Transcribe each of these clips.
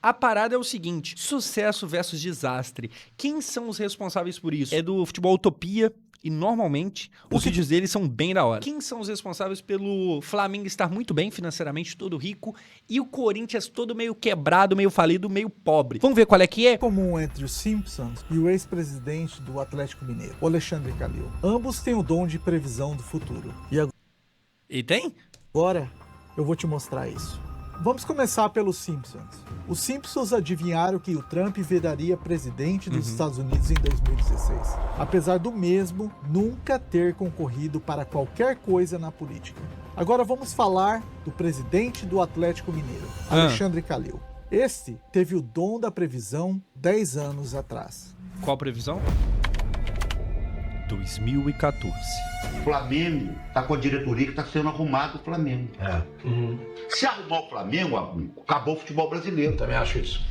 A parada é o seguinte, sucesso versus desastre. Quem são os responsáveis por isso? É do Futebol Utopia. E normalmente, os vídeos deles são bem da hora. Quem são os responsáveis pelo Flamengo estar muito bem financeiramente, todo rico, e o Corinthians todo meio quebrado, meio falido, meio pobre? Vamos ver qual é que é? Comum entre os Simpsons e o ex-presidente do Atlético Mineiro, o Alexandre Calil. Ambos têm o dom de previsão do futuro. E tem? Agora eu vou te mostrar isso. Vamos começar pelos Simpsons. Os Simpsons adivinharam que o Trump viraria presidente dos Estados Unidos em 2016, apesar do mesmo nunca ter concorrido para qualquer coisa na política. Agora vamos falar do presidente do Atlético Mineiro, Alexandre Calil. Este teve o dom da previsão 10 anos atrás. Qual previsão? 2014. O Flamengo tá com a diretoria que tá sendo arrumado o Flamengo. Se arrumar o Flamengo, amigo, acabou o futebol brasileiro. Eu também acho isso.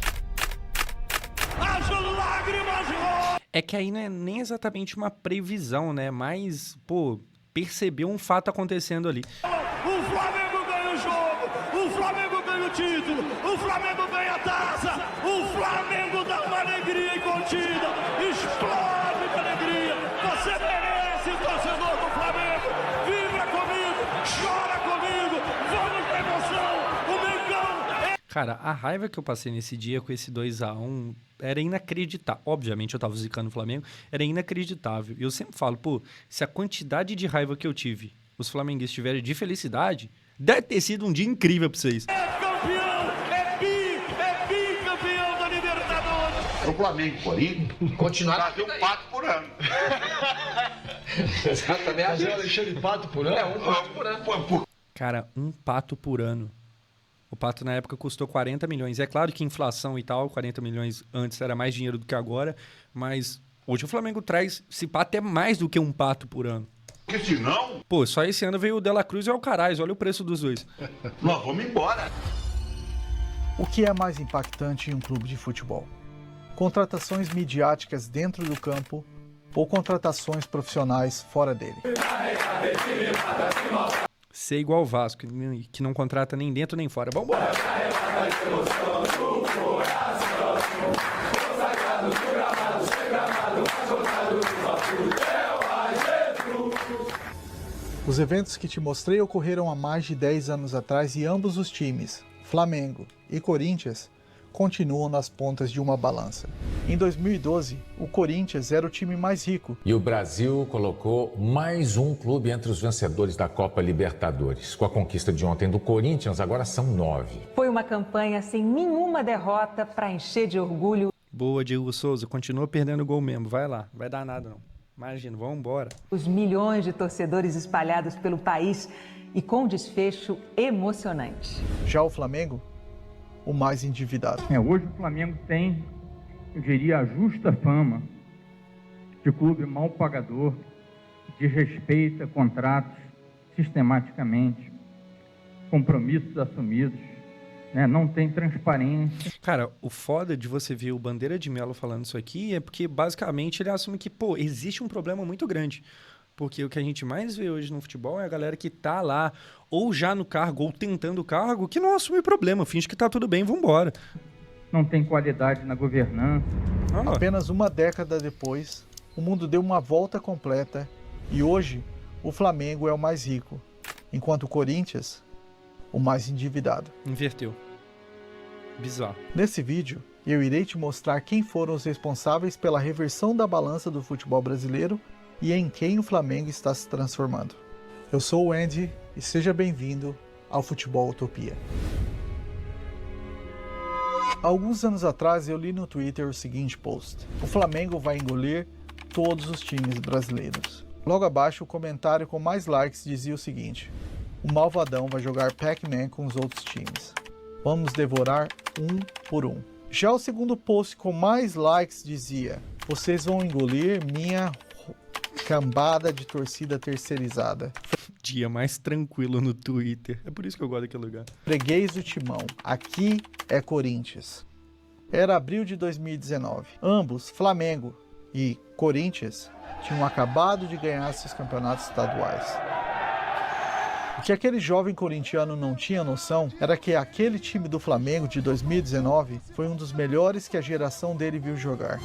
É que aí não é nem exatamente uma previsão, né? Mas, pô, percebeu um fato acontecendo ali. O Flamengo ganha o jogo, o Flamengo ganha o título, o Flamengo ganha a taça, o Flamengo dá uma alegria incontida, explode de alegria. Você merece, torcedor do Flamengo, vibra comigo, chora comigo, vamos pra emoção, o Mengão é... Cara, a raiva que eu passei nesse dia com esse 2-1 era inacreditável. Obviamente eu tava zicando o Flamengo, era inacreditável. E eu sempre falo, pô, se a quantidade de raiva que eu tive, os flamenguistas tiverem de felicidade, deve ter sido um dia incrível pra vocês. É campeão, é bicampeão da Libertadores. O Flamengo, Corinthians, Continuar. trazer um pato por ano. Exatamente. Fazer o Alexandre Pato por ano? É, um pato por ano. Cara, um pato por ano. O pato na época custou 40 milhões. É claro que inflação e tal, 40 milhões antes era mais dinheiro do que agora, mas hoje o Flamengo traz, esse pato é mais do que um pato por ano. Porque senão, Pô, só esse ano veio o Dela Cruz e o Alcaraz, olha o preço dos dois. nós vamos embora. O que é mais impactante em um clube de futebol? Contratações midiáticas dentro do campo ou contratações profissionais fora dele? Ser igual o Vasco, que não contrata nem dentro nem fora. Vambora! Os eventos que te mostrei ocorreram há mais de 10 anos atrás e ambos os times, Flamengo e Corinthians, continuam nas pontas de uma balança. Em 2012, o Corinthians era o time mais rico. E o Brasil colocou mais um clube entre os vencedores da Copa Libertadores. Com a conquista de ontem do Corinthians, agora são 9. Foi uma campanha sem nenhuma derrota para encher de orgulho. Boa, Diego Souza, continua perdendo gol mesmo. Vai lá, vai dar nada não. Imagina, vamos embora. Os milhões de torcedores espalhados pelo país e com um desfecho emocionante. Já o Flamengo, o mais endividado. Hoje o Flamengo tem, eu diria, a justa fama de clube mal pagador, desrespeita contratos sistematicamente, compromissos assumidos, não tem transparência. Cara, o foda de você ver o Bandeira de Melo falando isso aqui é porque basicamente ele assume que, pô, existe um problema muito grande. Porque o que a gente mais vê hoje no futebol é a galera que tá lá, ou já no cargo, ou tentando o cargo, que não assume problema, finge que tá tudo bem, vambora. Não tem qualidade na governança. Apenas uma década depois, o mundo deu uma volta completa e hoje o Flamengo é o mais rico, enquanto o Corinthians, o mais endividado. Inverteu. Bizarro. Nesse vídeo, eu irei te mostrar quem foram os responsáveis pela reversão da balança do futebol brasileiro e em quem o Flamengo está se transformando. Eu sou o Andy e seja bem-vindo ao Futebol Utopia. Há alguns anos atrás eu li no Twitter o seguinte post: o Flamengo vai engolir todos os times brasileiros. Logo abaixo o comentário com mais likes dizia o seguinte: o Malvadão vai jogar Pac-Man com os outros times. Vamos devorar um por um. Já o segundo post com mais likes dizia: vocês vão engolir minha cambada de torcida terceirizada. Dia mais tranquilo no Twitter. É por isso que eu gosto daquele lugar. Freguês do Timão. Aqui é Corinthians. Era abril de 2019. Ambos, Flamengo e Corinthians, tinham acabado de ganhar seus campeonatos estaduais. O que aquele jovem corintiano não tinha noção era que aquele time do Flamengo de 2019 foi um dos melhores que a geração dele viu jogar.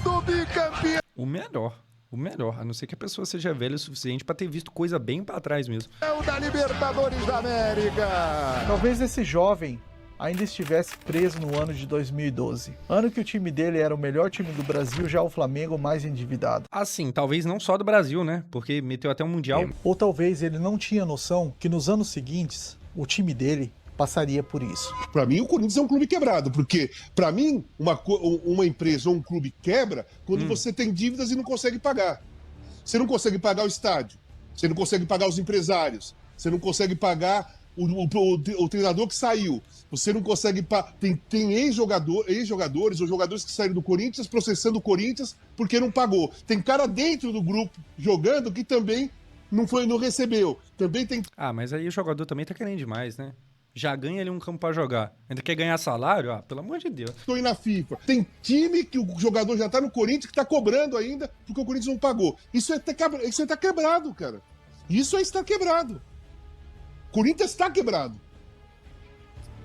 O melhor, a não ser que a pessoa seja velha o suficiente pra ter visto coisa bem pra trás mesmo. É o da Libertadores da América. Talvez esse jovem ainda estivesse preso no ano de 2012. Ano que o time dele era o melhor time do Brasil, já o Flamengo mais endividado. Assim, talvez não só do Brasil, né? Porque meteu até um Mundial. Ou talvez ele não tinha noção que nos anos seguintes, o time dele passaria por isso. Para mim, o Corinthians é um clube quebrado, porque, para mim, uma empresa ou um clube quebra quando você tem dívidas e não consegue pagar. Você não consegue pagar o estádio, você não consegue pagar os empresários, você não consegue pagar o treinador que saiu, você não consegue... Tem ex-jogadores ou jogadores que saíram do Corinthians processando o Corinthians porque não pagou. Tem cara dentro do grupo jogando que também não recebeu. Também tem... Ah, mas aí o jogador também tá querendo demais, né? Já ganha ali um campo pra jogar. Ainda quer ganhar salário? Ah, pelo amor de Deus. Tô indo na FIFA. Tem time que o jogador já tá no Corinthians que tá cobrando ainda porque o Corinthians não pagou. Isso tá quebrado, cara. Isso aí está quebrado. Corinthians está quebrado.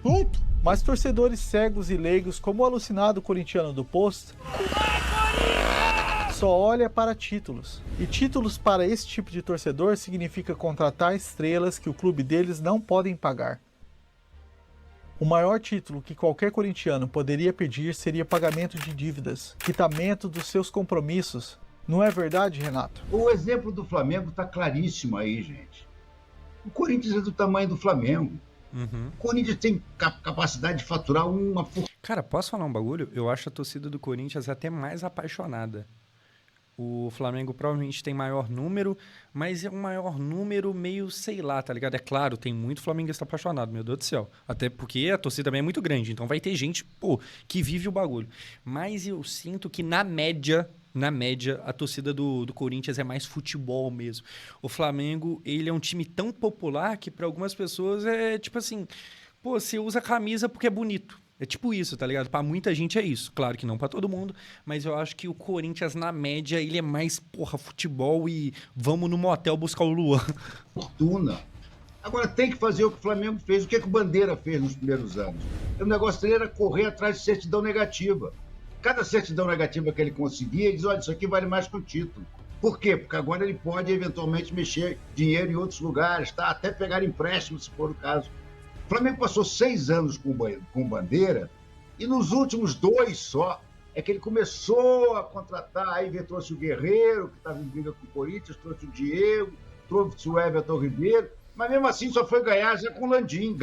Ponto. Mas torcedores cegos e leigos, como o alucinado corintiano do Post, só olha para títulos. E títulos para esse tipo de torcedor significa contratar estrelas que o clube deles não podem pagar. O maior título que qualquer corintiano poderia pedir seria pagamento de dívidas, quitamento dos seus compromissos. Não é verdade, Renato? O exemplo do Flamengo está claríssimo aí, gente. O Corinthians é do tamanho do Flamengo. O Corinthians tem capacidade de faturar uma... Cara, posso falar um bagulho? Eu acho a torcida do Corinthians até mais apaixonada. O Flamengo provavelmente tem maior número, mas é um maior número meio, sei lá, tá ligado? É claro, tem muito flamenguista apaixonado, meu Deus do céu. Até porque a torcida também é muito grande, então vai ter gente, que vive o bagulho. Mas eu sinto que na média, a torcida do Corinthians é mais futebol mesmo. O Flamengo, ele é um time tão popular que para algumas pessoas é tipo assim, você usa camisa porque é bonito. É tipo isso, tá ligado? Pra muita gente é isso. Claro que não pra todo mundo, mas eu acho que o Corinthians, na média, ele é mais, futebol e vamos no motel buscar o Luan. Fortuna. Agora tem que fazer o que o Flamengo fez. O que o Bandeira fez nos primeiros anos? O negócio dele era correr atrás de certidão negativa. Cada certidão negativa que ele conseguia, ele diz, olha, isso aqui vale mais que o título. Por quê? Porque agora ele pode, eventualmente, mexer dinheiro em outros lugares, tá? Até pegar empréstimo, se for o caso. O Flamengo passou 6 anos com Bandeira e nos últimos 2 só é que ele começou a contratar, aí trouxe o Guerreiro, que estava em briga com o Corinthians, trouxe o Diego, trouxe o Everton Ribeiro, mas mesmo assim só foi ganhar já com o Landim.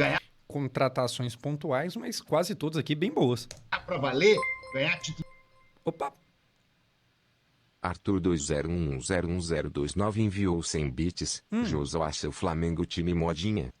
Contratações pontuais, mas quase todas aqui bem boas. Pra valer, ganhar título. Opa! Arthur 20101029 enviou 100 bits. Joso acha o Flamengo time modinha.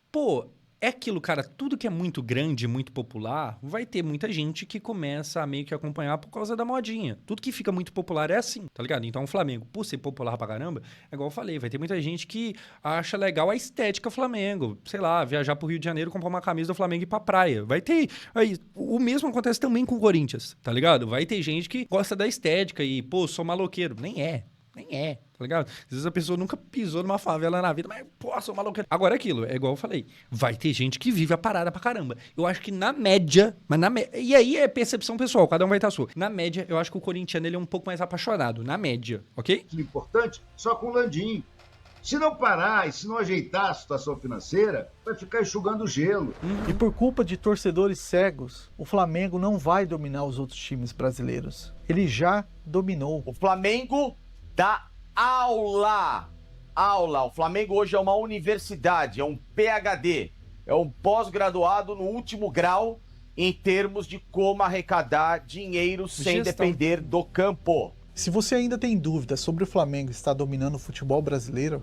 É aquilo, cara, tudo que é muito grande, muito popular, vai ter muita gente que começa a meio que acompanhar por causa da modinha. Tudo que fica muito popular é assim, tá ligado? Então o Flamengo, por ser popular pra caramba, é igual eu falei, vai ter muita gente que acha legal a estética Flamengo. Sei lá, viajar pro Rio de Janeiro, comprar uma camisa do Flamengo e ir pra praia. Vai ter... Aí, o mesmo acontece também com o Corinthians, tá ligado? Vai ter gente que gosta da estética e, sou maloqueiro. Nem é, tá ligado? Às vezes a pessoa nunca pisou numa favela na vida, mas, sou maluco. Agora é aquilo, é igual eu falei, vai ter gente que vive a parada pra caramba. Eu acho que na média, e aí é percepção pessoal, cada um vai estar sua. Na média, eu acho que o corintiano, ele é um pouco mais apaixonado, na média, ok? Importante, só com o Landim. Se não parar e se não ajeitar a situação financeira, vai ficar enxugando gelo. E por culpa de torcedores cegos, o Flamengo não vai dominar os outros times brasileiros. Ele já dominou. O Flamengo dá aula. O Flamengo hoje é uma universidade, é um PhD, é um pós-graduado no último grau em termos de como arrecadar dinheiro sem depender do campo. Se você ainda tem dúvidas sobre o Flamengo estar dominando o futebol brasileiro,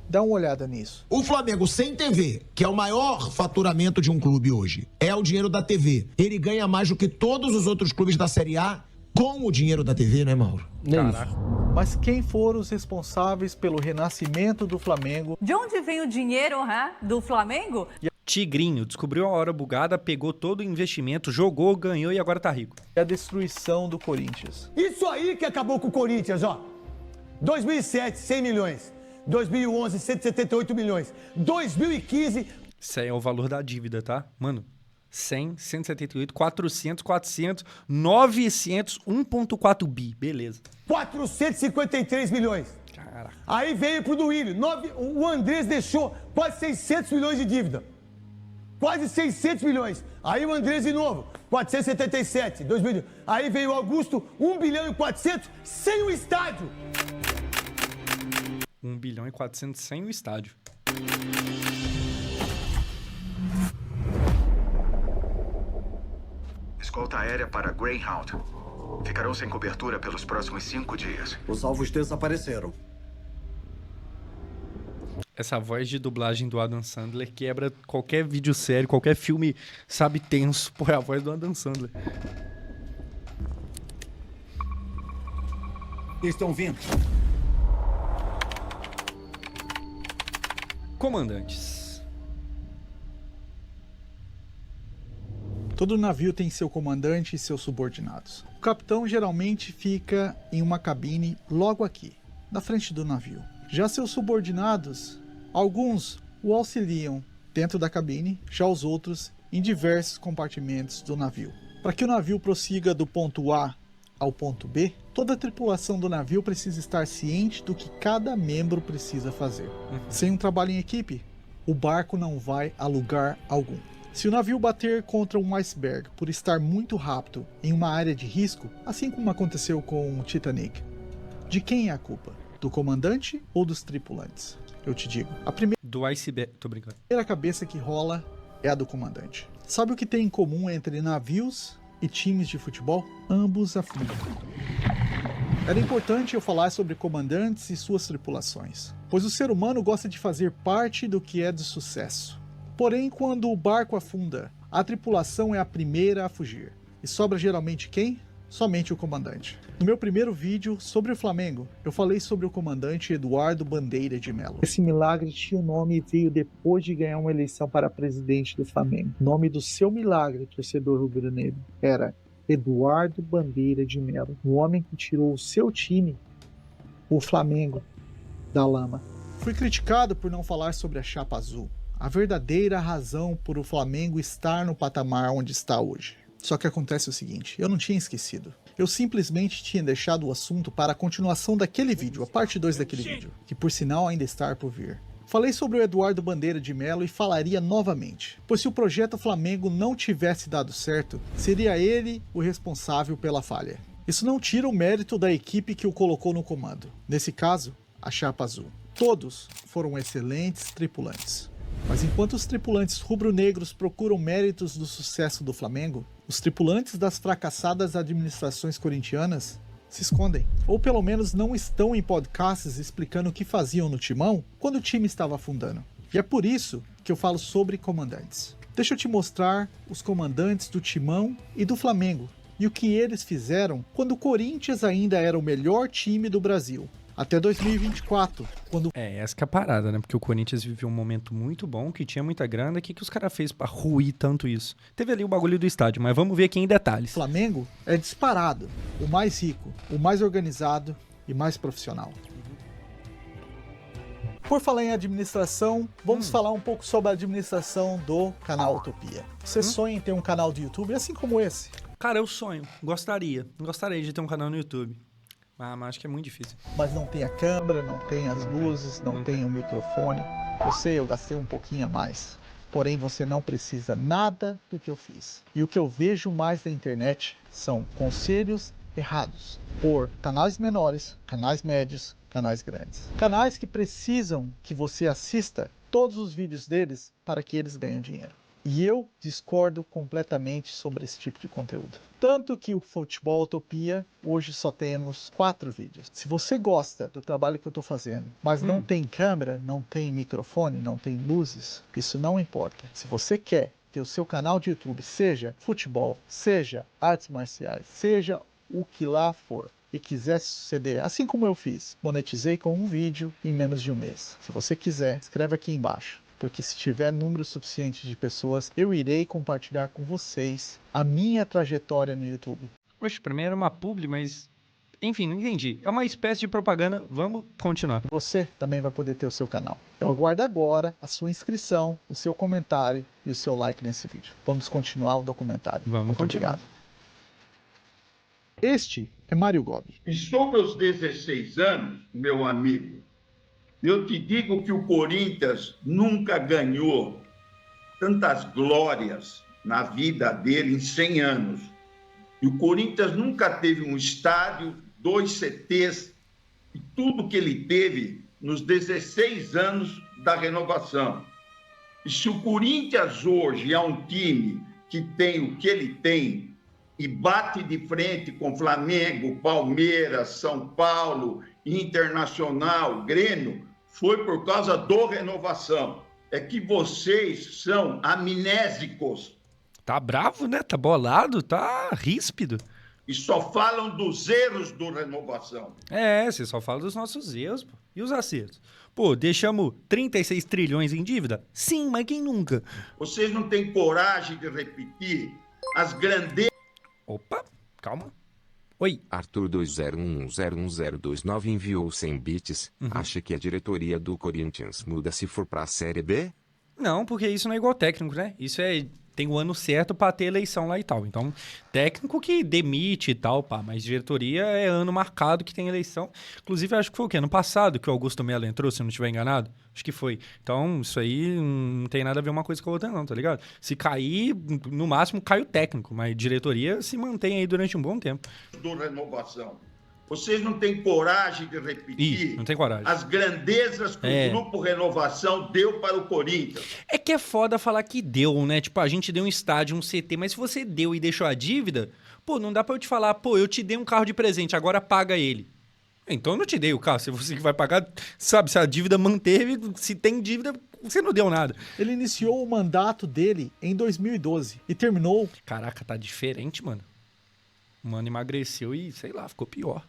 dá uma olhada nisso. O Flamengo sem TV, que é o maior faturamento de um clube hoje, é o dinheiro da TV. Ele ganha mais do que todos os outros clubes da Série A com o dinheiro da TV, né, Mauro? Mas quem foram os responsáveis pelo renascimento do Flamengo? De onde vem o dinheiro do Flamengo? Tigrinho descobriu a hora bugada, pegou todo o investimento, jogou, ganhou e agora tá rico. É a destruição do Corinthians. Isso aí que acabou com o Corinthians, ó. 2007, 100 milhões. 2011, 178 milhões. 2015... Isso aí é o valor da dívida, tá? Mano, 100, 178, 400, 400, 900, 1,4 bi. Beleza. 453 milhões. Caraca. Aí veio pro Duílio. O Andrés deixou quase 600 milhões de dívida. Quase 600 milhões. Aí o Andrés de novo, 477, 2000. Aí veio o Augusto, 1 bilhão e 400, sem o estádio. 1 bilhão e 400 sem o estádio. Escolta aérea para Greyhound. Ficarão sem cobertura pelos próximos 5 dias. Os alvos desapareceram. Essa voz de dublagem do Adam Sandler quebra qualquer vídeo sério, qualquer filme, sabe, tenso. Pô, é a voz do Adam Sandler. Estão vindo. Comandantes. Todo navio tem seu comandante e seus subordinados. O capitão geralmente fica em uma cabine logo aqui, na frente do navio. Já seus subordinados, alguns o auxiliam dentro da cabine, já os outros em diversos compartimentos do navio. Para que o navio prossiga do ponto A ao ponto B, toda a tripulação do navio precisa estar ciente do que cada membro precisa fazer. Sem um trabalho em equipe, o barco não vai a lugar algum. Se o navio bater contra um iceberg por estar muito rápido em uma área de risco, assim como aconteceu com o Titanic, de quem é a culpa? Do comandante ou dos tripulantes? Eu te digo, a primeira do iceberg, tô brincando. A primeira cabeça que rola é a do comandante. Sabe o que tem em comum entre navios e times de futebol? Ambos afundam. Era importante eu falar sobre comandantes e suas tripulações, pois o ser humano gosta de fazer parte do que é de sucesso. Porém, quando o barco afunda, a tripulação é a primeira a fugir. E sobra geralmente quem? Somente o comandante. No meu primeiro vídeo sobre o Flamengo, eu falei sobre o comandante Eduardo Bandeira de Mello. Esse milagre tinha um nome e veio depois de ganhar uma eleição para presidente do Flamengo. O nome do seu milagre, torcedor rubro-negro, era Eduardo Bandeira de Mello. O homem que tirou o seu time, o Flamengo, da lama. Fui criticado por não falar sobre a chapa azul, a verdadeira razão por o Flamengo estar no patamar onde está hoje. Só que acontece o seguinte, eu não tinha esquecido. Eu simplesmente tinha deixado o assunto para a continuação daquele vídeo, a parte 2 daquele vídeo, que por sinal ainda está por vir. Falei sobre o Eduardo Bandeira de Mello e falaria novamente, pois se o projeto Flamengo não tivesse dado certo, seria ele o responsável pela falha. Isso não tira o mérito da equipe que o colocou no comando, nesse caso, a chapa azul. Todos foram excelentes tripulantes. Mas enquanto os tripulantes rubro-negros procuram méritos do sucesso do Flamengo, os tripulantes das fracassadas administrações corintianas se escondem. Ou pelo menos não estão em podcasts explicando o que faziam no timão quando o time estava afundando. E é por isso que eu falo sobre comandantes. Deixa eu te mostrar os comandantes do timão e do Flamengo e o que eles fizeram quando o Corinthians ainda era o melhor time do Brasil. Até 2024, quando... essa que é a parada, né? Porque o Corinthians viveu um momento muito bom, que tinha muita grana. O que os caras fez pra ruir tanto isso? Teve ali o bagulho do estádio, mas vamos ver aqui em detalhes. O Flamengo é disparado, o mais rico, o mais organizado e mais profissional. Por falar em administração, vamos falar um pouco sobre a administração do canal Utopia. Você sonha em ter um canal do YouTube assim como esse? Cara, eu sonho. Gostaria de ter um canal no YouTube. Mas acho que é muito difícil. Mas não tem a câmera, não tem as luzes, não tem o microfone. Eu sei, eu gastei um pouquinho a mais. Porém, você não precisa nada do que eu fiz. E o que eu vejo mais na internet são conselhos errados por canais menores, canais médios, canais grandes. Canais que precisam que você assista todos os vídeos deles para que eles ganhem dinheiro. E eu discordo completamente sobre esse tipo de conteúdo. Tanto que o Futebol Utopia, hoje só temos 4 vídeos. Se você gosta do trabalho que eu estou fazendo, mas não tem câmera, não tem microfone, não tem luzes, isso não importa. Se você quer que o seu canal de YouTube seja futebol, seja artes marciais, seja o que lá for, e quiser suceder, assim como eu fiz, monetizei com um vídeo em menos de um mês. Se você quiser, escreve aqui embaixo. Porque se tiver número suficiente de pessoas, eu irei compartilhar com vocês a minha trajetória no YouTube. Poxa, pra mim era uma publi, mas Enfim, não entendi. É uma espécie de propaganda. Vamos continuar. Você também vai poder ter o seu canal. Então aguarda agora a sua inscrição, o seu comentário e o seu like nesse vídeo. Vamos continuar o documentário. Vamos continuar. Obrigado. Este é Mário Gobi. E sobre os 16 anos, meu amigo, eu te digo que o Corinthians nunca ganhou tantas glórias na vida dele em 100 anos. E o Corinthians nunca teve um estádio, 2 CTs, e tudo que ele teve nos 16 anos da renovação. E se o Corinthians hoje é um time que tem o que ele tem e bate de frente com Flamengo, Palmeiras, São Paulo, Internacional, Grêmio, foi por causa do Renovação. É que vocês são amnésicos. Tá bravo, né? Tá bolado, tá ríspido. E só falam dos erros do Renovação. É, você só fala dos nossos erros, pô. E os acertos? Pô, deixamos 36 trilhões em dívida? Sim, mas quem nunca? Vocês não têm coragem de repetir as grandezas... Opa, calma. Oi. Arthur 20101029 enviou 100 bits. Acha que a diretoria do Corinthians muda se for pra Série B? Não, porque isso não é igual técnico, né? Isso é... Tem o ano certo pra ter eleição lá e tal. Então, técnico que demite e tal, pá. Mas diretoria é ano marcado que tem eleição. Inclusive, acho que foi o quê? Ano passado que o Augusto Melo entrou, se eu não estiver enganado. Acho que foi. Então, isso aí não tem nada a ver uma coisa com a outra não, tá ligado? Se cair, no máximo, cai o técnico. Mas diretoria se mantém aí durante um bom tempo. Do Renovação. Vocês não têm coragem de repetir não tem coragem. As grandezas que o Grupo Renovação deu para o Corinthians. É que é foda falar que deu, né? Tipo, a gente deu um estádio, um CT, mas se você deu e deixou a dívida, pô, não dá pra eu te falar, pô, eu te dei um carro de presente, agora paga ele. Então eu não te dei o carro, se você que vai pagar, sabe, se a dívida manteve, se tem dívida, você não deu nada. Ele iniciou o mandato dele em 2012 e terminou... Caraca, tá diferente, mano. O mano emagreceu e, sei lá, ficou pior.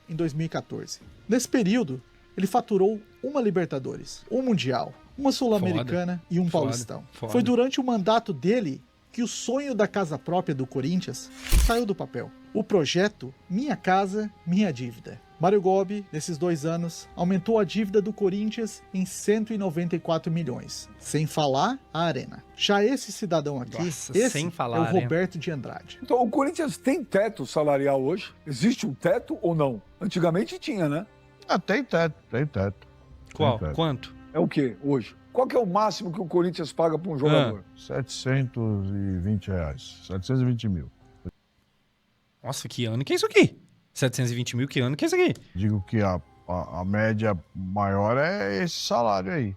Em 2014. Nesse período, ele faturou uma Libertadores, um Mundial, uma Sul-Americana e um Paulistão. Foi durante o mandato dele que o sonho da casa própria do Corinthians saiu do papel. O projeto Minha Casa, Minha Dívida. Mário Gobi, nesses 2 anos, aumentou a dívida do Corinthians em 194 milhões, sem falar a Arena. Já esse cidadão aqui, sem falar é o Roberto de Andrade. Então, o Corinthians tem teto salarial hoje? Existe um teto ou não? Antigamente tinha, né? Tem teto. Qual? Tem teto. Quanto? É o quê hoje? Qual que é o máximo que o Corinthians paga para um jogador? 720 reais. 720 mil. Nossa, que ano que é isso aqui? 720 mil, que ano que é isso aqui? Digo que a média maior é esse salário aí.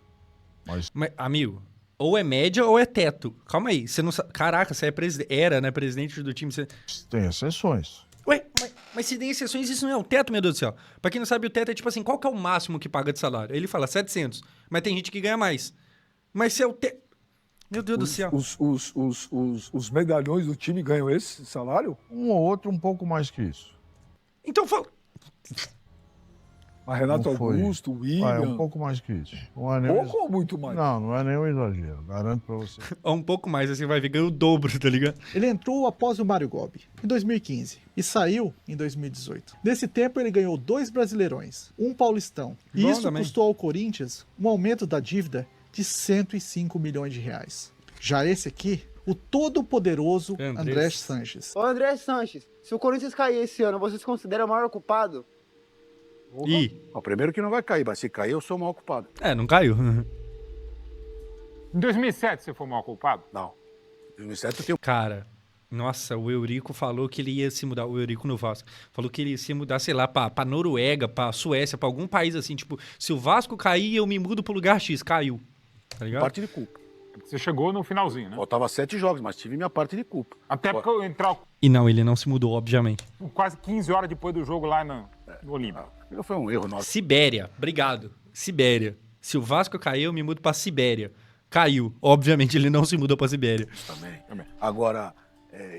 Mas, amigo, ou é média ou é teto. Calma aí, você não sabe... Caraca, você era, né, presidente do time. Você... Tem exceções. Ué, mas se tem exceções, isso não é o teto, meu Deus do céu. Pra quem não sabe, o teto é tipo assim, qual que é o máximo que paga de salário? Ele fala 700, mas tem gente que ganha mais. Mas se é o teto... Meu Deus do céu. Os medalhões do time ganham esse salário? Um ou outro um pouco mais que isso. Então fala... Mas Renato Augusto, William... É um pouco mais que isso. Não é pouco ou muito mais? Não é nenhum exagero. Garanto pra você. Um pouco mais, assim vai ver, ganha o dobro, tá ligado? Ele entrou após o Mário Gobi, em 2015, e saiu em 2018. Nesse tempo, ele ganhou 2 Brasileirões, um Paulistão. E isso custou ao Corinthians um aumento da dívida de 105 milhões de reais. Já esse aqui, o todo-poderoso André Sanches. Ô André Sanches, se o Corinthians cair esse ano, você se considera o maior culpado? Primeiro que não vai cair, mas se cair eu sou o maior culpado. Não caiu. Em 2007 você foi o maior culpado? Não. Em 2007 eu tenho... Cara, nossa, o Eurico falou que ele ia se mudar, o Eurico no Vasco, falou que ele ia se mudar, sei lá, pra Noruega, pra Suécia, pra algum país assim, tipo, se o Vasco cair, eu me mudo pro lugar X, caiu. Tá ligado? Parte de culpa. Você chegou no finalzinho, né? Faltava 7 jogos, mas tive minha parte de culpa. Até porque eu entrar E não, ele não se mudou, obviamente. quase 15 horas depois do jogo lá no Olímpico. Foi um erro nosso. Sibéria, obrigado. Sibéria. Se o Vasco cair, eu me mudo pra Sibéria. Caiu. Obviamente ele não se mudou pra Sibéria. Também. Agora,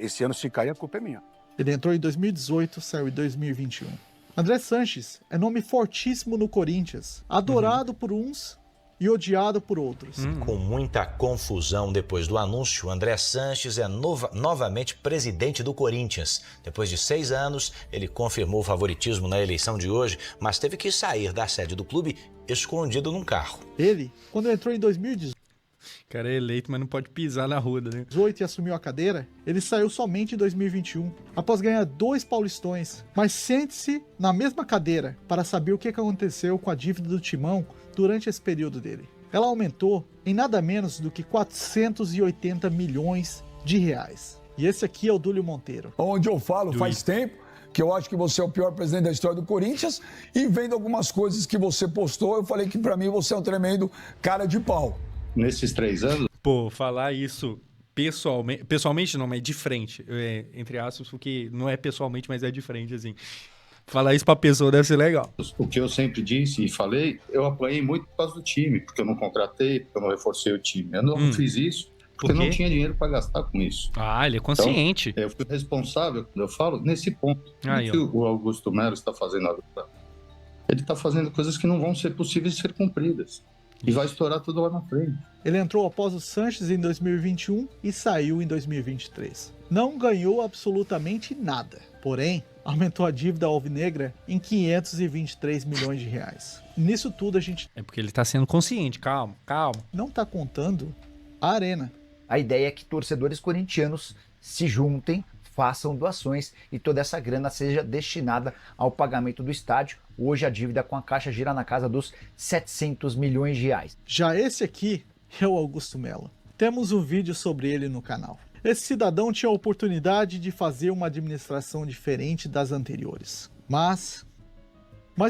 esse ano se cair, a culpa é minha. Ele entrou em 2018, saiu em 2021. André Sanches é nome fortíssimo no Corinthians, adorado por uns e odiado por outros. Com muita confusão depois do anúncio, André Sanches é novamente presidente do Corinthians. Depois de 6 anos, ele confirmou o favoritismo na eleição de hoje, mas teve que sair da sede do clube escondido num carro. Ele, quando entrou em 2018, O cara é eleito, mas não pode pisar na ruda, né? e assumiu a cadeira, ele saiu somente em 2021, após ganhar 2 paulistões. Mas sente-se na mesma cadeira para saber o que aconteceu com a dívida do Timão durante esse período dele. Ela aumentou em nada menos do que 480 milhões de reais. E esse aqui é o Dúlio Monteiro. Onde eu falo faz tempo que eu acho que você é o pior presidente da história do Corinthians, e vendo algumas coisas que você postou, eu falei que pra mim você é um tremendo cara de pau. Nesses 3 anos? Pô, falar isso pessoalmente não, mas de frente, entre aspas, porque não é pessoalmente, mas é de frente, assim. Falar isso pra pessoa deve ser legal. O que eu sempre disse e falei, eu apanhei muito por causa do time, porque eu não contratei, porque eu não reforcei o time. Eu não fiz isso porque não tinha dinheiro para gastar com isso. Ah, ele é consciente. Então, eu fui responsável, quando eu falo, nesse ponto. O que o Augusto Melo está fazendo agora? Ele está fazendo coisas que não vão ser possíveis de ser cumpridas. E vai estourar tudo lá na frente. Ele entrou após o Sanches em 2021 e saiu em 2023. Não ganhou absolutamente nada. Porém, aumentou a dívida alvinegra em 523 milhões de reais. Nisso tudo a gente... É porque ele tá sendo consciente, calma. Não tá contando a arena. A ideia é que torcedores corintianos se juntem, façam doações e toda essa grana seja destinada ao pagamento do estádio. Hoje a dívida com a Caixa gira na casa dos 700 milhões de reais. Já esse aqui é o Augusto Melo. Temos um vídeo sobre ele no canal. Esse cidadão tinha a oportunidade de fazer uma administração diferente das anteriores. Mas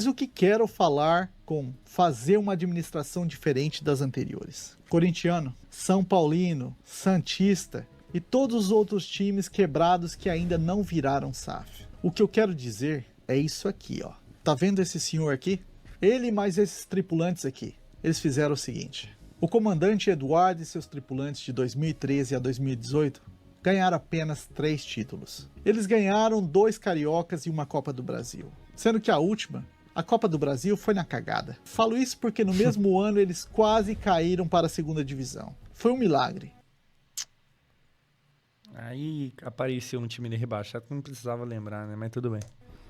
o que quero falar com fazer uma administração diferente das anteriores? Corintiano, São Paulino, Santista e todos os outros times quebrados que ainda não viraram SAF. O que eu quero dizer é isso aqui, ó. Tá vendo esse senhor aqui? Ele mais esses tripulantes aqui. Eles fizeram o seguinte. O comandante Eduardo e seus tripulantes de 2013 a 2018 ganharam apenas 3 títulos. Eles ganharam 2 cariocas e uma Copa do Brasil. Sendo que a última, a Copa do Brasil, foi na cagada. Falo isso porque no mesmo ano eles quase caíram para a segunda divisão. Foi um milagre. Aí apareceu um time de rebaixado que não precisava lembrar, né? Mas tudo bem.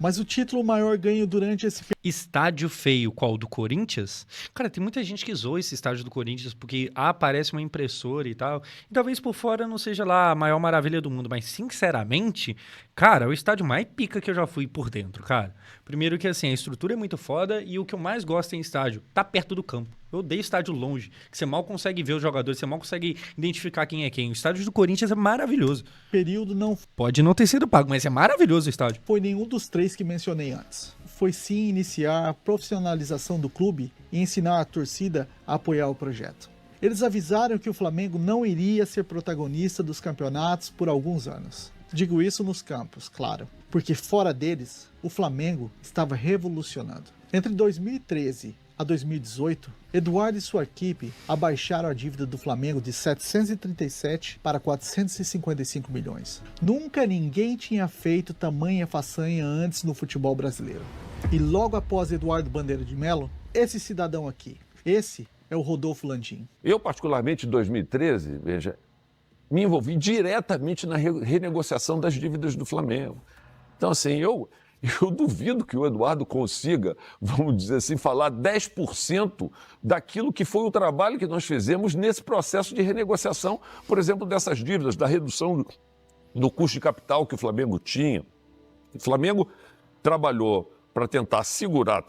Mas o título maior ganho durante esse... Estádio feio, qual? Do Corinthians? Cara, tem muita gente que zoa esse estádio do Corinthians porque aparece uma impressora e tal. E talvez por fora não seja lá a maior maravilha do mundo, mas sinceramente, cara, é o estádio mais pica que eu já fui por dentro, cara. Primeiro que assim, a estrutura é muito foda e o que eu mais gosto em estádio, tá perto do campo. Eu odeio estádio longe, que você mal consegue ver os jogadores, você mal consegue identificar quem é quem. O estádio do Corinthians é maravilhoso. Período não... Pode não ter sido pago, mas é maravilhoso o estádio. Foi nenhum dos 3 que mencionei antes. Foi sim iniciar a profissionalização do clube e ensinar a torcida a apoiar o projeto. Eles avisaram que o Flamengo não iria ser protagonista dos campeonatos por alguns anos. Digo isso nos campos, claro, porque fora deles, o Flamengo estava revolucionando. Entre 2013 a 2018, Eduardo e sua equipe abaixaram a dívida do Flamengo de 737 para 455 milhões. Nunca ninguém tinha feito tamanha façanha antes no futebol brasileiro. E logo após Eduardo Bandeira de Melo, esse cidadão aqui, esse é o Rodolfo Landim. Eu, particularmente, em 2013, veja, me envolvi diretamente na renegociação das dívidas do Flamengo. Então, assim, eu duvido que o Eduardo consiga, vamos dizer assim, falar 10% daquilo que foi o trabalho que nós fizemos nesse processo de renegociação, por exemplo, dessas dívidas, da redução do custo de capital que o Flamengo tinha. O Flamengo trabalhou para tentar segurar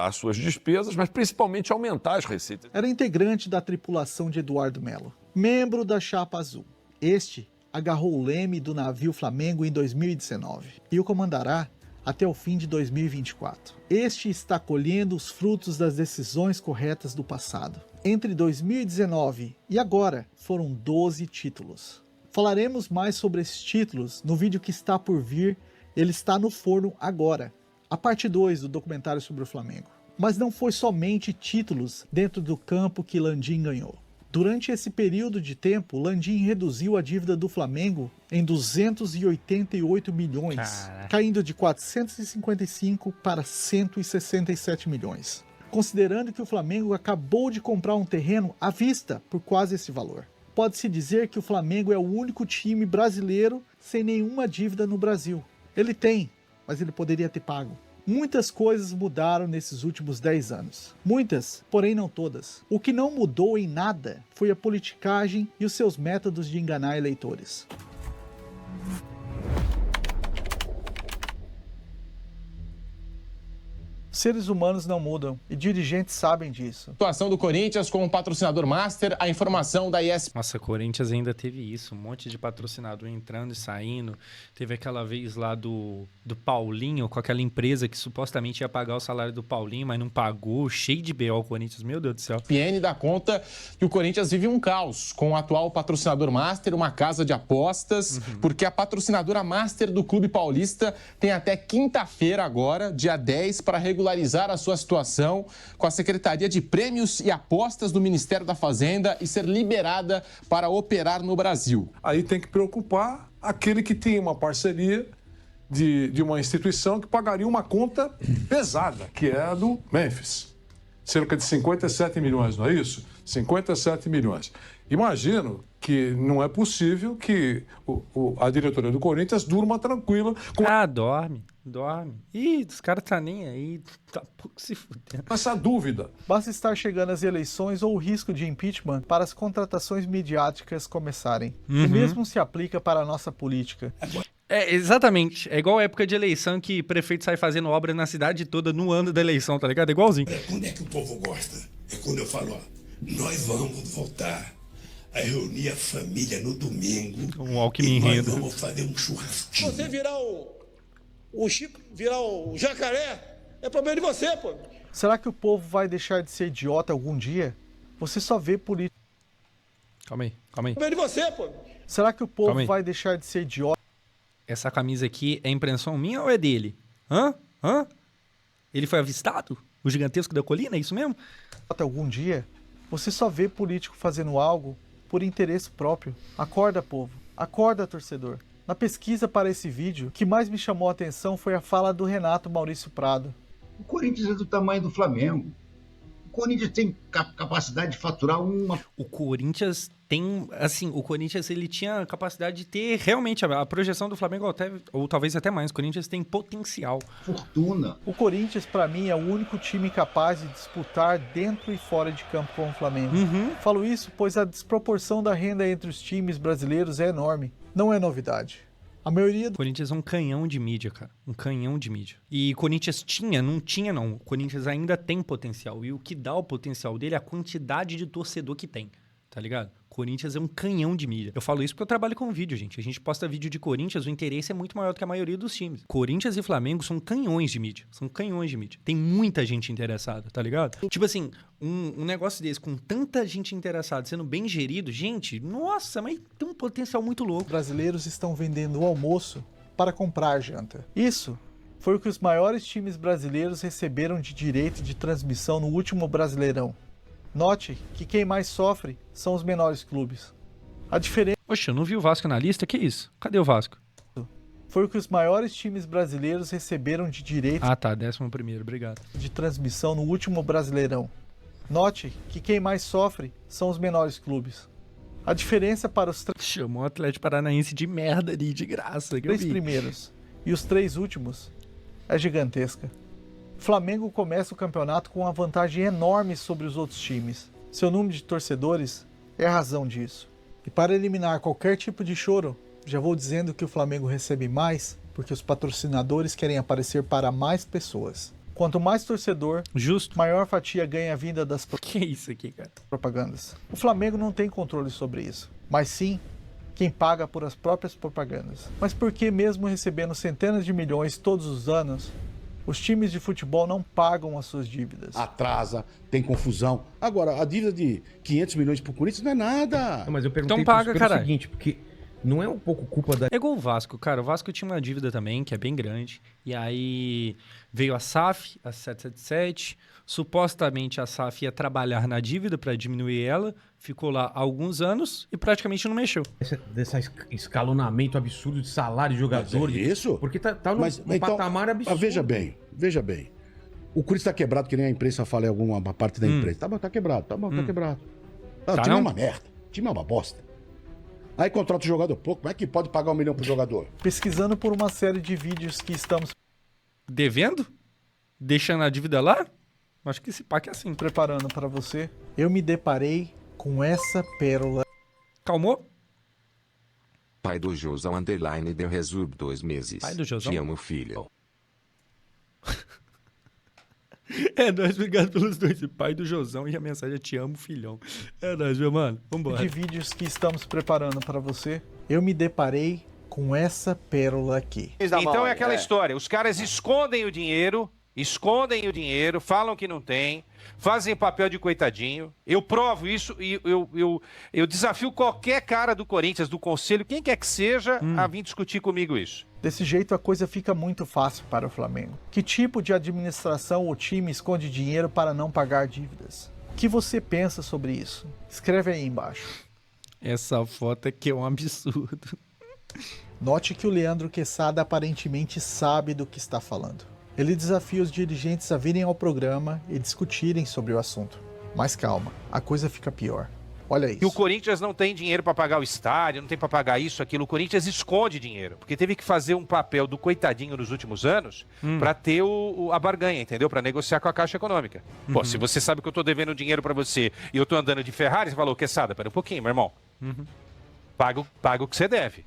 as suas despesas, mas principalmente aumentar as receitas. Era integrante da tripulação de Eduardo Melo, membro da Chapa Azul. Este agarrou o leme do navio Flamengo em 2019 e o comandará até o fim de 2024. Este está colhendo os frutos das decisões corretas do passado. Entre 2019 e agora, foram 12 títulos. Falaremos mais sobre esses títulos no vídeo que está por vir, ele está no forno agora. A parte 2 do documentário sobre o Flamengo. Mas não foi somente títulos dentro do campo que Landim ganhou. Durante esse período de tempo, Landim reduziu a dívida do Flamengo em 288 milhões, caindo de 455 para 167 milhões. considerando que o Flamengo acabou de comprar um terreno à vista por quase esse valor. Pode-se dizer que o Flamengo é o único time brasileiro sem nenhuma dívida no Brasil. Ele tem, mas ele poderia ter pago. Muitas coisas mudaram nesses últimos 10 anos. Muitas, porém não todas. O que não mudou em nada foi a politicagem e os seus métodos de enganar eleitores. Seres humanos não mudam e dirigentes sabem disso. Situação do Corinthians com o patrocinador master, a informação da ESPN. Nossa, Corinthians ainda teve isso, um monte de patrocinador entrando e saindo. Teve aquela vez lá do Paulinho, com aquela empresa que supostamente ia pagar o salário do Paulinho, mas não pagou, cheio de BO o Corinthians, meu Deus do céu. ESPN dá conta que o Corinthians vive um caos com o atual patrocinador master, uma casa de apostas, porque a patrocinadora master do Clube Paulista tem até quinta-feira agora, dia 10, para regularizar a sua situação com a Secretaria de Prêmios e Apostas do Ministério da Fazenda e ser liberada para operar no Brasil. Aí tem que preocupar aquele que tem uma parceria de uma instituição que pagaria uma conta pesada, que é a do Memphis. Cerca de 57 milhões, não é isso? 57 milhões. Imagino que não é possível que a diretoria do Corinthians durma tranquila. Dorme. Ih, os caras tá nem aí, tá pouco se fudendo. Essa dúvida. Basta estar chegando às eleições ou o risco de impeachment para as contratações midiáticas começarem. O mesmo se aplica para a nossa política. Exatamente. É igual a época de eleição que prefeito sai fazendo obra na cidade toda no ano da eleição, tá ligado? É igualzinho. Quando é que o povo gosta? É quando eu falo, ó, nós vamos voltar a reunir a família no domingo. Um Alckmin nós rindo. vamos fazer um churrasquinho. Você virar o Chico, virar o jacaré, é problema de você, pô. Será que o povo vai deixar de ser idiota algum dia? Você só vê política. Calma aí. É problema de você, pô. Será que o povo vai deixar de ser idiota? Essa camisa aqui é impressão minha ou é dele? Hã? Ele foi avistado? O gigantesco da colina, é isso mesmo? Até algum dia, você só vê político fazendo algo por interesse próprio. Acorda, povo. Acorda, torcedor. Na pesquisa para esse vídeo, o que mais me chamou a atenção foi a fala do Renato Maurício Prado. O Corinthians é do tamanho do Flamengo. O Corinthians tem capacidade de faturar uma... O Corinthians tem, assim, o Corinthians ele tinha capacidade de ter realmente a projeção do Flamengo ou talvez até mais. O Corinthians tem potencial. Fortuna. O Corinthians, para mim, é o único time capaz de disputar dentro e fora de campo com o Flamengo. Falo isso pois a desproporção da renda entre os times brasileiros é enorme. Não é novidade. A maioria do... Corinthians é um canhão de mídia, cara. Um canhão de mídia. E Corinthians não. O Corinthians ainda tem potencial. E o que dá o potencial dele é a quantidade de torcedor que tem. Tá ligado? Corinthians é um canhão de mídia. Eu falo isso porque eu trabalho com vídeo, gente. A gente posta vídeo de Corinthians, o interesse é muito maior do que a maioria dos times. Corinthians e Flamengo são canhões de mídia. Tem muita gente interessada, tá ligado? Tipo assim, um negócio desse, com tanta gente interessada, sendo bem gerido, gente, nossa, mas tem um potencial muito louco. Brasileiros estão vendendo o almoço para comprar janta. Isso foi o que os maiores times brasileiros receberam de direito de transmissão no último Brasileirão. Note que quem mais sofre são os menores clubes. A diferença... Oxe, eu não vi o Vasco na lista? Que isso? Cadê o Vasco? Foi o que os maiores times brasileiros receberam de direito... Ah, tá. 11º, obrigado. ...de transmissão no último Brasileirão. Note que quem mais sofre são os menores clubes. A diferença para os... Chamou o Atlético Paranaense de merda ali, de graça. Três primeiros e os 3 últimos é gigantesca. Flamengo começa o campeonato com uma vantagem enorme sobre os outros times. Seu número de torcedores é a razão disso. E para eliminar qualquer tipo de choro, já vou dizendo que o Flamengo recebe mais porque os patrocinadores querem aparecer para mais pessoas. Quanto mais torcedor, maior fatia ganha a vinda das Que isso aqui, cara? propagandas. O Flamengo não tem controle sobre isso, mas sim quem paga por as próprias propagandas. Mas por que mesmo recebendo centenas de milhões todos os anos, os times de futebol não pagam as suas dívidas? Atrasa, tem confusão. Agora, a dívida de 500 milhões pro Corinthians não é nada. Não, mas eu perguntei Então paga, pelo caralho. seguinte, porque não é um pouco culpa da... É igual o Vasco, cara. O Vasco tinha uma dívida também, que é bem grande. E aí veio a SAF, a 777. Supostamente a SAF ia trabalhar na dívida para diminuir ela. Ficou lá há alguns anos e praticamente não mexeu. Desse escalonamento absurdo de salário de jogador. Mas é isso? Porque tá num Mas, então, patamar absurdo. Veja bem. O Corinthians tá quebrado, que nem a imprensa fala em alguma parte da imprensa. Tá quebrado, tá quebrado. O time é uma merda. O time é uma bosta. Aí contrata o jogador. Pô, como é que pode pagar 1 milhão pro jogador? Pesquisando por uma série de vídeos que estamos... Devendo? Deixando a dívida lá? Acho que esse pack é assim. Preparando para você, eu me deparei com essa pérola. Calmou? Pai do Josão underline deu resumo 2 meses. Pai do Josão? Te amo, filho. Nós, obrigado pelos dois. Pai do Josão e a mensagem é te amo, filhão. Nós, meu mano. Vambora. De vídeos que estamos preparando para você, eu me deparei com essa pérola aqui. Então é aquela história, os caras escondem o dinheiro, falam que não tem, fazem papel de coitadinho. Eu provo isso e eu desafio qualquer cara do Corinthians, do Conselho, quem quer que seja, a vir discutir comigo isso. Desse jeito a coisa fica muito fácil para o Flamengo. Que tipo de administração o time esconde dinheiro para não pagar dívidas? O que você pensa sobre isso? Escreve aí embaixo. Essa foto aqui é um absurdo. Note que o Leandro Quesada aparentemente sabe do que está falando. Ele desafia os dirigentes a virem ao programa e discutirem sobre o assunto. Mas calma, a coisa fica pior. Olha isso. E o Corinthians não tem dinheiro para pagar o estádio, não tem para pagar isso, aquilo. O Corinthians esconde dinheiro, porque teve que fazer um papel do coitadinho nos últimos anos para ter a barganha, entendeu? Para negociar com a Caixa Econômica. Pô, se você sabe que eu tô devendo dinheiro para você e eu tô andando de Ferrari, você falou, Quesada, pera um pouquinho, meu irmão. Paga o que você deve.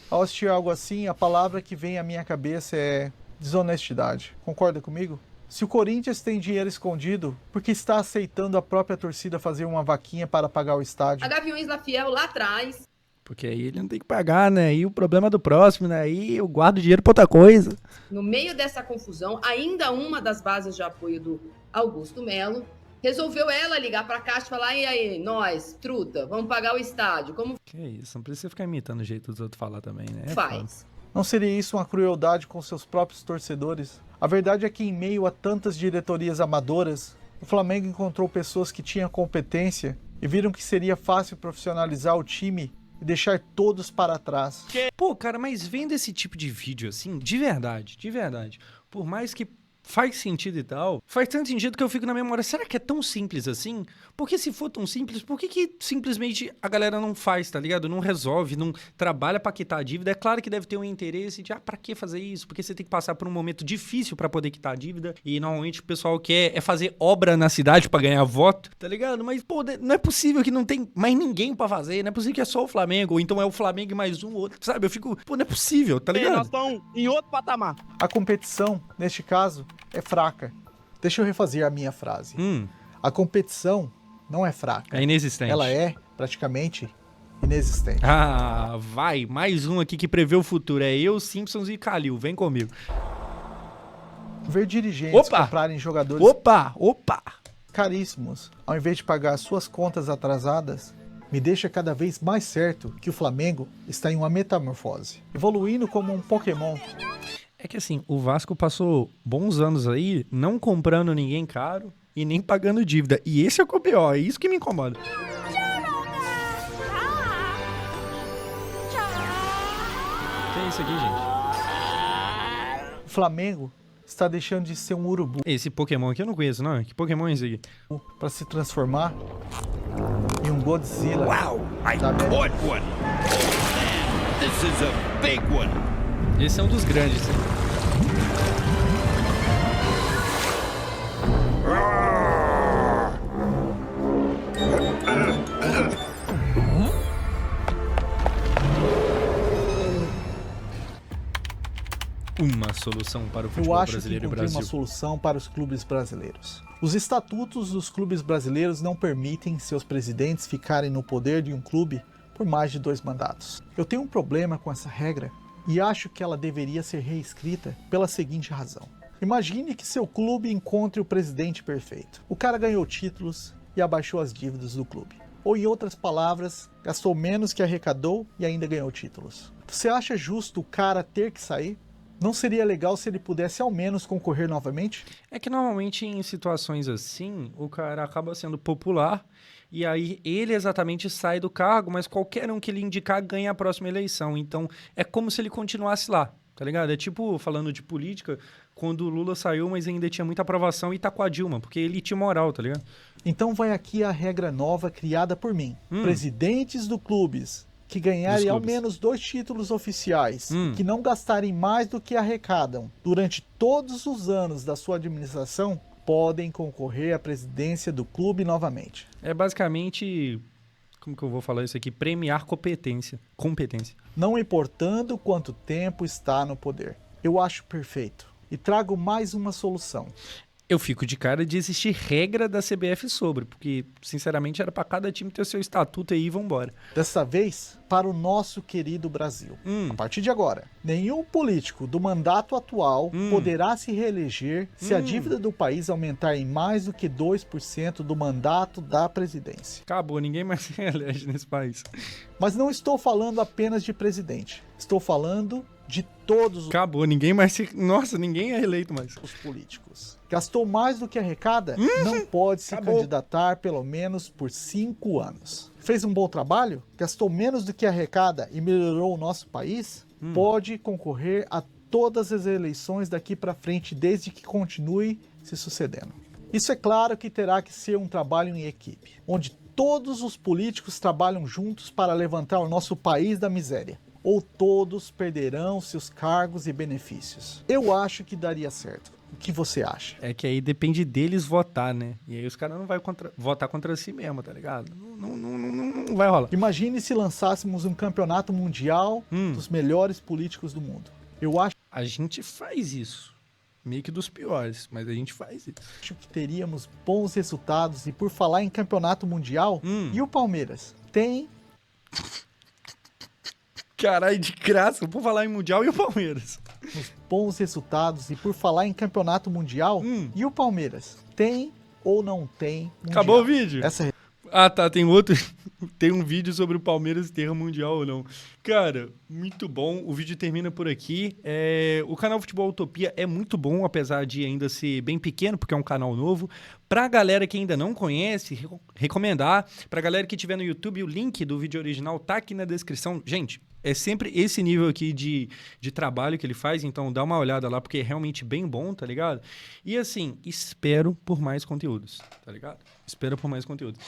Ao assistir algo assim, a palavra que vem à minha cabeça é desonestidade. Concorda comigo? Se o Corinthians tem dinheiro escondido, por que está aceitando a própria torcida fazer uma vaquinha para pagar o estádio? A Gaviões da Fiel lá atrás. Porque aí ele não tem que pagar, né? E o problema do próximo, né? Aí eu guardo dinheiro pra outra coisa. No meio dessa confusão, ainda uma das bases de apoio do Augusto Melo resolveu ela ligar pra Caixa e falar, e aí, nós, truta, vamos pagar o estádio. Como Que isso, não precisa ficar imitando o jeito dos outros falar também, né? faz? Não seria isso uma crueldade com seus próprios torcedores? A verdade é que em meio a tantas diretorias amadoras, o Flamengo encontrou pessoas que tinham competência e viram que seria fácil profissionalizar o time e deixar todos para trás. Pô, cara, mas vendo esse tipo de vídeo assim, de verdade, por mais que faz sentido e tal, faz tanto sentido que eu fico na memória, será que é tão simples assim? Porque se for tão simples, por que simplesmente a galera não faz, tá ligado? Não resolve, não trabalha pra quitar a dívida? É claro que deve ter um interesse de, pra que fazer isso? Porque você tem que passar por um momento difícil pra poder quitar a dívida, e normalmente o pessoal quer é fazer obra na cidade pra ganhar voto, tá ligado? Mas, pô, não é possível que não tem mais ninguém pra fazer, não é possível que é só o Flamengo, ou então é o Flamengo e mais um outro, sabe? Eu fico, pô, não é possível, tá ligado? Nós estamos em outro patamar. A competição, neste caso, é fraca. Deixa eu refazer a minha frase. A competição não é fraca. É inexistente. Ela é praticamente inexistente. Ah, vai. Mais um aqui que prevê o futuro. É eu, Simpsons e Kalil. Vem comigo. Ver dirigentes comprarem jogadores caríssimos, ao invés de pagar suas contas atrasadas, me deixa cada vez mais certo que o Flamengo está em uma metamorfose, evoluindo como um Pokémon. É que assim, o Vasco passou bons anos aí não comprando ninguém caro e nem pagando dívida. E esse é o pior, é isso que me incomoda. Que é isso aqui, gente? O Flamengo está deixando de ser um urubu. Esse Pokémon aqui eu não conheço, não. Que Pokémon é esse aqui? Para se transformar em um Godzilla. Wow, I bought one. This is a big one. Esse é um dos grandes. Uma solução para o futebol brasileiro e Brasil. Eu acho que encontrei uma solução para os clubes brasileiros. Os estatutos dos clubes brasileiros não permitem seus presidentes ficarem no poder de um clube por mais de 2 mandatos. Eu tenho um problema com essa regra e acho que ela deveria ser reescrita pela seguinte razão. Imagine que seu clube encontre o presidente perfeito. O cara ganhou títulos e abaixou as dívidas do clube. Ou, em outras palavras, gastou menos que arrecadou e ainda ganhou títulos. Você acha justo o cara ter que sair? Não seria legal se ele pudesse ao menos concorrer novamente? É que normalmente em situações assim, o cara acaba sendo popular e aí ele exatamente sai do cargo, mas qualquer um que ele indicar ganha a próxima eleição. Então é como se ele continuasse lá, tá ligado? É tipo, falando de política, quando o Lula saiu, mas ainda tinha muita aprovação e tá com a Dilma, porque ele tinha moral, tá ligado? Então vai aqui a regra nova criada por mim. Presidentes do clubes que ganharem ao menos 2 títulos oficiais, que não gastarem mais do que arrecadam durante todos os anos da sua administração, podem concorrer à presidência do clube novamente. É basicamente, como que eu vou falar isso aqui? Premiar competência. Não importando quanto tempo está no poder. Eu acho perfeito. E trago mais uma solução. Eu fico de cara de existir regra da CBF sobre, porque, sinceramente, era para cada time ter o seu estatuto aí e vambora. Dessa vez, para o nosso querido Brasil. A partir de agora, nenhum político do mandato atual poderá se reeleger se a dívida do país aumentar em mais do que 2% do mandato da presidência. Acabou, ninguém mais se reelege nesse país. Mas não estou falando apenas de presidente. Estou falando de todos os... Acabou, ninguém mais se... Nossa, ninguém é eleito mais. Os políticos. Gastou mais do que arrecada? Não pode se candidatar pelo menos por 5 anos. Fez um bom trabalho? Gastou menos do que arrecada e melhorou o nosso país? Pode concorrer a todas as eleições daqui para frente, desde que continue se sucedendo. Isso é claro que terá que ser um trabalho em equipe, onde todos os políticos trabalham juntos para levantar o nosso país da miséria. Ou todos perderão seus cargos e benefícios. Eu acho que daria certo. O que você acha? É que aí depende deles votar, né? E aí os caras não vão votar contra si mesmo, tá ligado? Não vai rolar. Imagine se lançássemos um campeonato mundial dos melhores políticos do mundo. Eu acho... A gente faz isso. Meio que dos piores, mas a gente faz isso. Acho que teríamos bons resultados. E por falar em campeonato mundial, e o Palmeiras? Tem... Caralho, de graça, por falar em Mundial e o Palmeiras. Os bons resultados e por falar em campeonato mundial, e o Palmeiras? Tem ou não tem mundial? Acabou o vídeo? Essa... Ah, tá, tem outro. Tem um vídeo sobre o Palmeiras ter mundial ou não. Cara, muito bom. O vídeo termina por aqui. O canal Futebol Utopia é muito bom, apesar de ainda ser bem pequeno, porque é um canal novo. Pra galera que ainda não conhece, recomendar. Pra galera que tiver no YouTube, o link do vídeo original tá aqui na descrição. Gente, é sempre esse nível aqui de trabalho que ele faz, então dá uma olhada lá, porque é realmente bem bom, tá ligado? E assim, espero por mais conteúdos, tá ligado? Espero por mais conteúdos.